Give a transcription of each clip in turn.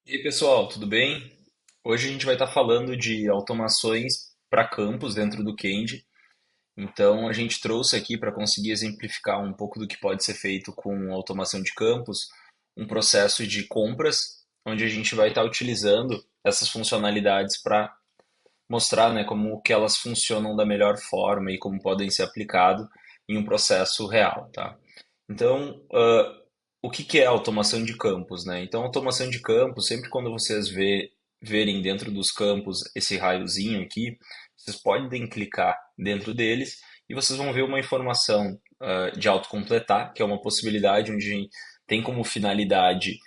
E aí, pessoal, tudo bem? Hoje a gente vai estar falando de automações para campos dentro do Candy. Então, a gente trouxe aqui para conseguir exemplificar um pouco do que pode ser feito com automação de campos, um processo de compras, onde a gente vai estar utilizando essas funcionalidades para mostrar, né, como que elas funcionam da melhor forma e como podem ser aplicadas em um processo real, tá? Então, o que que é automação de campos, né? Então, automação de campos, sempre quando vocês verem dentro dos campos esse raiozinho aqui, vocês podem clicar dentro deles e vocês vão ver uma informação de autocompletar, que é uma possibilidade onde a gente tem como finalidade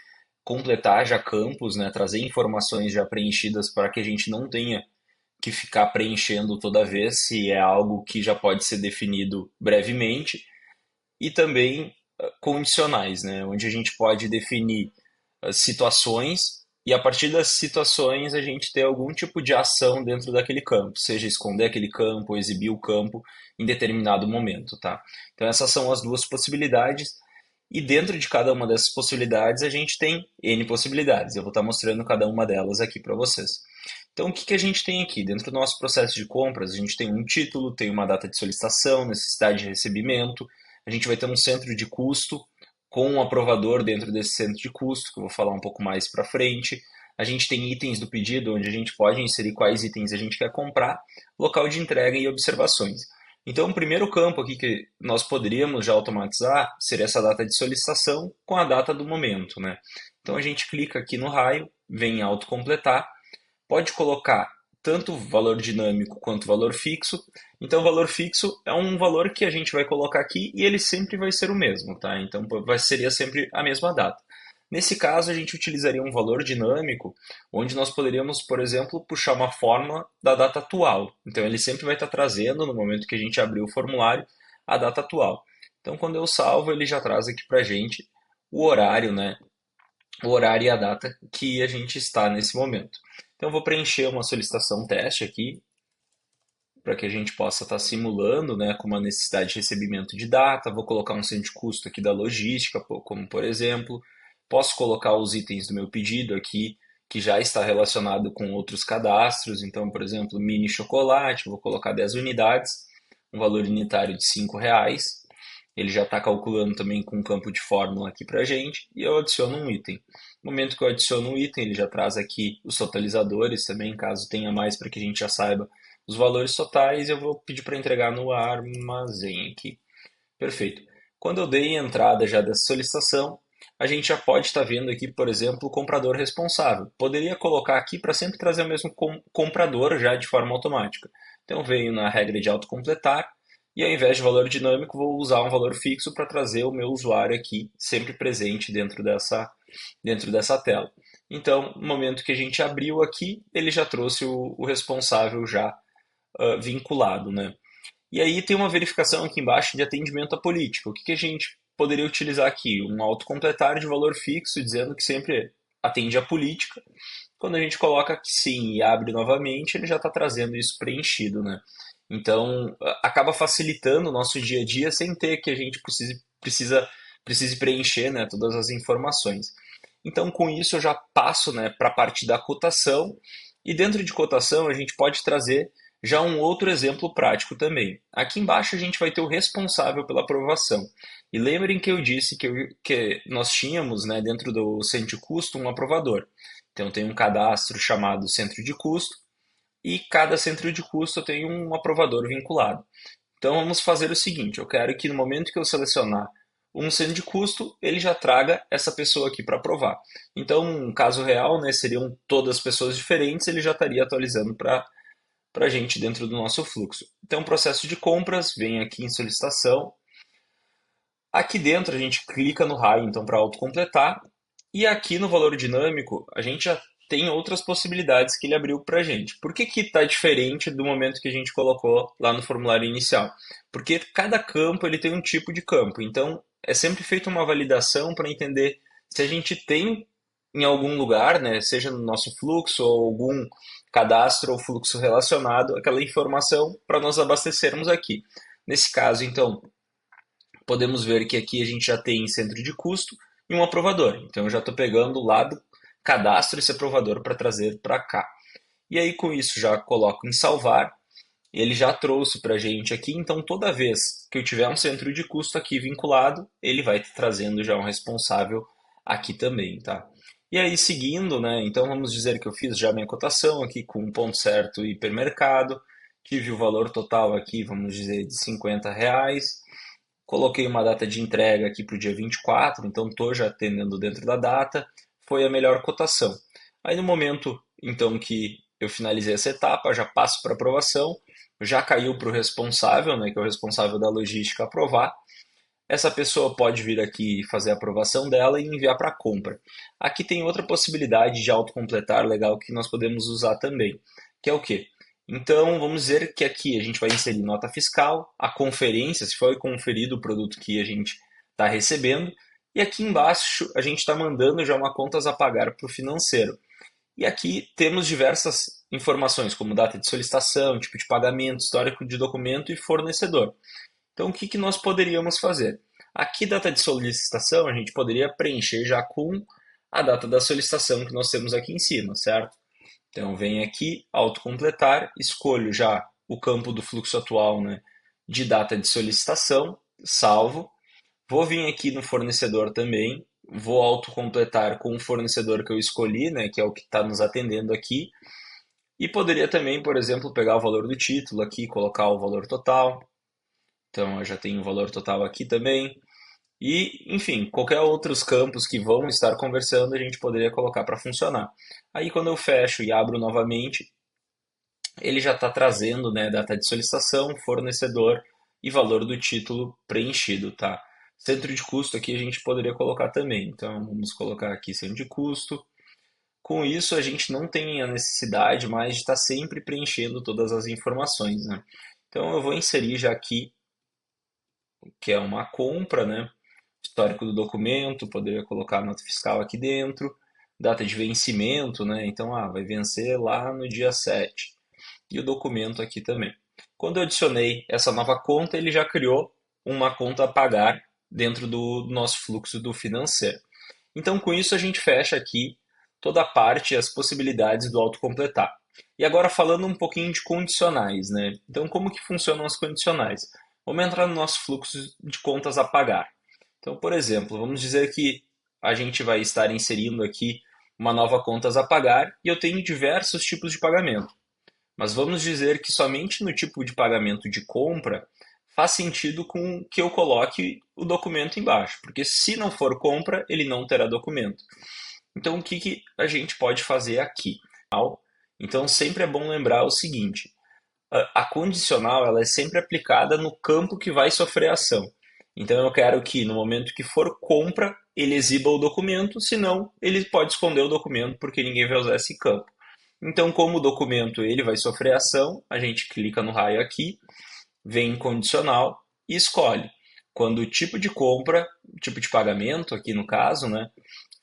completar já campos, né? Trazer informações já preenchidas para que a gente não tenha que ficar preenchendo toda vez se é algo que já pode ser definido brevemente e também condicionais, né, onde a gente pode definir situações e a partir das situações a gente ter algum tipo de ação dentro daquele campo, seja esconder aquele campo, ou exibir o campo em determinado momento, tá? Então essas são as duas possibilidades e dentro de cada uma dessas possibilidades a gente tem N possibilidades. Eu vou estar mostrando cada uma delas aqui para vocês. Então, o que que a gente tem aqui? Dentro do nosso processo de compras, a gente tem um título, tem uma data de solicitação, necessidade de recebimento, a gente vai ter um centro de custo com um aprovador dentro desse centro de custo, que eu vou falar um pouco mais para frente. A gente tem itens do pedido, onde a gente pode inserir quais itens a gente quer comprar, local de entrega e observações. Então, o primeiro campo aqui que nós poderíamos já automatizar seria essa data de solicitação com a data do momento, né? Então, a gente clica aqui no raio, vem em autocompletar, pode colocar tanto valor dinâmico quanto valor fixo. Então, o valor fixo é um valor que a gente vai colocar aqui e ele sempre vai ser o mesmo, tá? Então, seria sempre a mesma data. Nesse caso, a gente utilizaria um valor dinâmico, onde nós poderíamos, por exemplo, puxar uma fórmula da data atual. Então, ele sempre vai estar trazendo, no momento que a gente abrir o formulário, a data atual. Então, quando eu salvo, ele já traz aqui para a gente o horário, né? O horário e a data que a gente está nesse momento. Então, eu vou preencher uma solicitação teste aqui, para que a gente possa estar simulando, né, com uma necessidade de recebimento de data. Vou colocar um centro de custo aqui da logística, como por exemplo. Posso colocar os itens do meu pedido aqui, que já está relacionado com outros cadastros. Então, por exemplo, mini chocolate, vou colocar 10 unidades, um valor unitário de R$ 5. Ele já está calculando também com um campo de fórmula aqui para a gente e eu adiciono um item. No momento que eu adiciono um item, ele já traz aqui os totalizadores também, caso tenha mais, para que a gente já saiba os valores totais. Eu vou pedir para entregar no armazém aqui. Perfeito. Quando eu dei a entrada já dessa solicitação, a gente já pode estar vendo aqui, por exemplo, o comprador responsável. Poderia colocar aqui para sempre trazer o mesmo comprador já de forma automática. Então, venho na regra de autocompletar e ao invés de valor dinâmico, vou usar um valor fixo para trazer o meu usuário aqui sempre presente dentro dessa tela. Então, no momento que a gente abriu aqui, ele já trouxe o responsável já vinculado, né? E aí tem uma verificação aqui embaixo de atendimento à política. O que que a gente poderia utilizar aqui? Um autocompletar de valor fixo, dizendo que sempre atende à política. Quando a gente coloca que sim e abre novamente, ele já está trazendo isso preenchido, né? Então, acaba facilitando o nosso dia a dia sem ter que a gente precise preencher, né, todas as informações. Então, com isso, eu já passo, né, para a parte da cotação. E dentro de cotação, a gente pode trazer já um outro exemplo prático também. Aqui embaixo a gente vai ter o responsável pela aprovação. E lembrem que eu disse que nós tínhamos, né, dentro do centro de custo um aprovador. Então tem um cadastro chamado centro de custo e cada centro de custo tem um aprovador vinculado. Então vamos fazer o seguinte, eu quero que no momento que eu selecionar um centro de custo, ele já traga essa pessoa aqui para aprovar. Então, um caso real, né, seriam todas pessoas diferentes, ele já estaria atualizando para a gente dentro do nosso fluxo. Então, processo de compras, vem aqui em solicitação. Aqui dentro a gente clica no raio então para autocompletar. E aqui no valor dinâmico a gente já tem outras possibilidades que ele abriu para a gente. Por que que está diferente do momento que a gente colocou lá no formulário inicial? Porque cada campo ele tem um tipo de campo. Então é sempre feita uma validação para entender se a gente tem em algum lugar, né, seja no nosso fluxo ou algum cadastro ou fluxo relacionado, aquela informação para nós abastecermos aqui. Nesse caso, então, podemos ver que aqui a gente já tem centro de custo e um aprovador. Então, eu já estou pegando o lado cadastro esse aprovador para trazer para cá. E aí com isso já coloco em salvar, ele já trouxe para a gente aqui, então toda vez que eu tiver um centro de custo aqui vinculado, ele vai trazendo já um responsável aqui também, tá? E aí seguindo, né? Então vamos dizer que eu fiz já minha cotação aqui com um ponto certo hipermercado, tive o valor total aqui, vamos dizer, de R$ 50. Coloquei uma data de entrega aqui para o dia 24, então estou já atendendo dentro da data. Foi a melhor cotação. Aí no momento então que eu finalizei essa etapa, já passo para aprovação, já caiu para o responsável, né, que é o responsável da logística aprovar. Essa pessoa pode vir aqui fazer a aprovação dela e enviar para compra. Aqui tem outra possibilidade de autocompletar legal que nós podemos usar também, que é o quê? Então, vamos dizer que aqui a gente vai inserir nota fiscal, a conferência, se foi conferido o produto que a gente está recebendo, e aqui embaixo a gente está mandando já uma contas a pagar para o financeiro. E aqui temos diversas informações, como data de solicitação, tipo de pagamento, histórico de documento e fornecedor. Então, o que que nós poderíamos fazer? Aqui, data de solicitação, a gente poderia preencher já com a data da solicitação que nós temos aqui em cima, certo? Então, venho aqui, autocompletar, escolho já o campo do fluxo atual, né, de data de solicitação, salvo. Vou vir aqui no fornecedor também, vou autocompletar com o fornecedor que eu escolhi, né, que é o que está nos atendendo aqui. E poderia também, por exemplo, pegar o valor do título aqui, colocar o valor total. Então, eu já tenho o valor total aqui também. E, enfim, qualquer outros campos que vão estar conversando, a gente poderia colocar para funcionar. Aí, quando eu fecho e abro novamente, ele já está trazendo, né, data de solicitação, fornecedor e valor do título preenchido, tá? Centro de custo aqui a gente poderia colocar também. Então, vamos colocar aqui centro de custo. Com isso, a gente não tem a necessidade mais de estar sempre preenchendo todas as informações, né? Então, eu vou inserir já aqui, que é uma compra, né? Histórico do documento, poderia colocar a nota fiscal aqui dentro, data de vencimento, né? Então, vai vencer lá no dia 7. E o documento aqui também. Quando eu adicionei essa nova conta, ele já criou uma conta a pagar dentro do nosso fluxo do financeiro. Então, com isso, a gente fecha aqui toda a parte e as possibilidades do autocompletar. E agora falando um pouquinho de condicionais, né? Então, como que funcionam as condicionais? Vamos entrar no nosso fluxo de contas a pagar. Então, por exemplo, vamos dizer que a gente vai estar inserindo aqui uma nova contas a pagar e eu tenho diversos tipos de pagamento. Mas vamos dizer que somente no tipo de pagamento de compra faz sentido com que eu coloque o documento embaixo, porque se não for compra, ele não terá documento. Então, o que que a gente pode fazer aqui? Então, sempre é bom lembrar o seguinte: a condicional ela é sempre aplicada no campo que vai sofrer ação. Então, eu quero que no momento que for compra, ele exiba o documento, senão ele pode esconder o documento porque ninguém vai usar esse campo. Então, como o documento ele vai sofrer ação, a gente clica no raio aqui, vem em condicional e escolhe. Quando o tipo de compra, tipo de pagamento aqui no caso, né,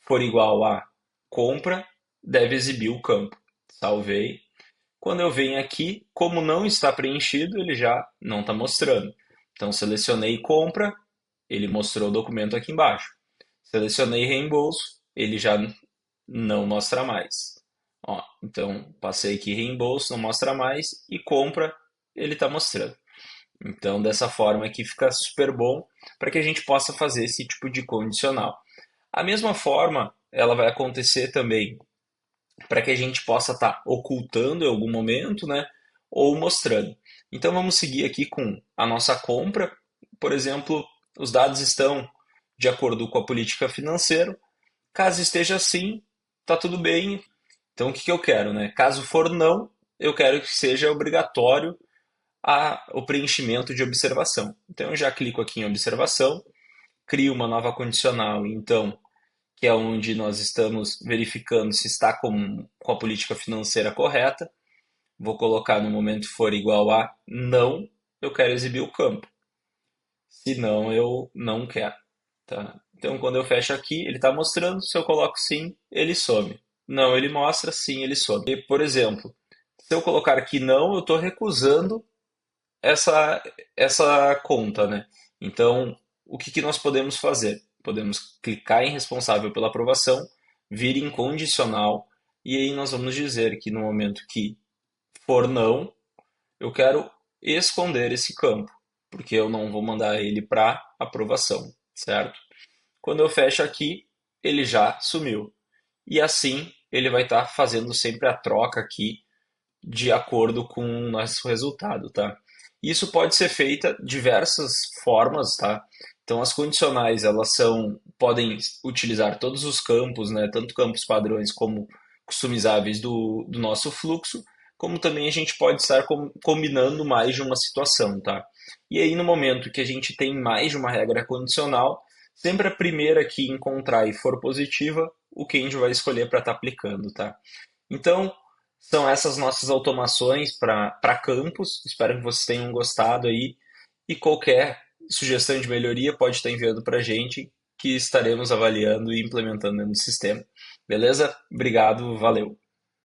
for igual a compra, deve exibir o campo. Salvei. Quando eu venho aqui, como não está preenchido, ele já não está mostrando. Então, selecionei compra, ele mostrou o documento aqui embaixo. Selecionei reembolso, ele já não mostra mais. Ó, então, passei aqui reembolso, não mostra mais, e compra, ele está mostrando. Então, dessa forma aqui fica super bom para que a gente possa fazer esse tipo de condicional. A mesma forma, ela vai acontecer também para que a gente possa estar ocultando em algum momento, né? Ou mostrando. Então vamos seguir aqui com a nossa compra. Por exemplo, os dados estão de acordo com a política financeira. Caso esteja assim, tá tudo bem. Então o que que eu quero, né? Caso for não, eu quero que seja obrigatório o preenchimento de observação. Então eu já clico aqui em observação, crio uma nova condicional, então que é onde nós estamos verificando se está com a política financeira correta. Vou colocar no momento for igual a não, eu quero exibir o campo. Se não, eu não quero. Tá? Então, quando eu fecho aqui, ele está mostrando. Se eu coloco sim, ele some. Não, ele mostra, sim, ele some. E, por exemplo, se eu colocar aqui não, eu estou recusando essa, essa conta, né? Então, o que que nós podemos fazer? Podemos clicar em responsável pela aprovação, vire incondicional, e aí nós vamos dizer que no momento que for não, eu quero esconder esse campo, porque eu não vou mandar ele para aprovação, certo? Quando eu fecho aqui, ele já sumiu. E assim ele vai estar fazendo sempre a troca aqui de acordo com o nosso resultado, tá? Isso pode ser feita de diversas formas, tá? Então as condicionais, elas podem utilizar todos os campos, né? Tanto campos padrões como customizáveis do nosso fluxo, como também a gente pode estar combinando mais de uma situação, tá? E aí no momento que a gente tem mais de uma regra condicional, sempre a primeira que encontrar e for positiva, o que a gente vai escolher para estar aplicando, tá? Então, são essas nossas automações para campos. Espero que vocês tenham gostado aí. E qualquer sugestão de melhoria pode estar enviando para a gente, que estaremos avaliando e implementando no sistema. Beleza? Obrigado, valeu.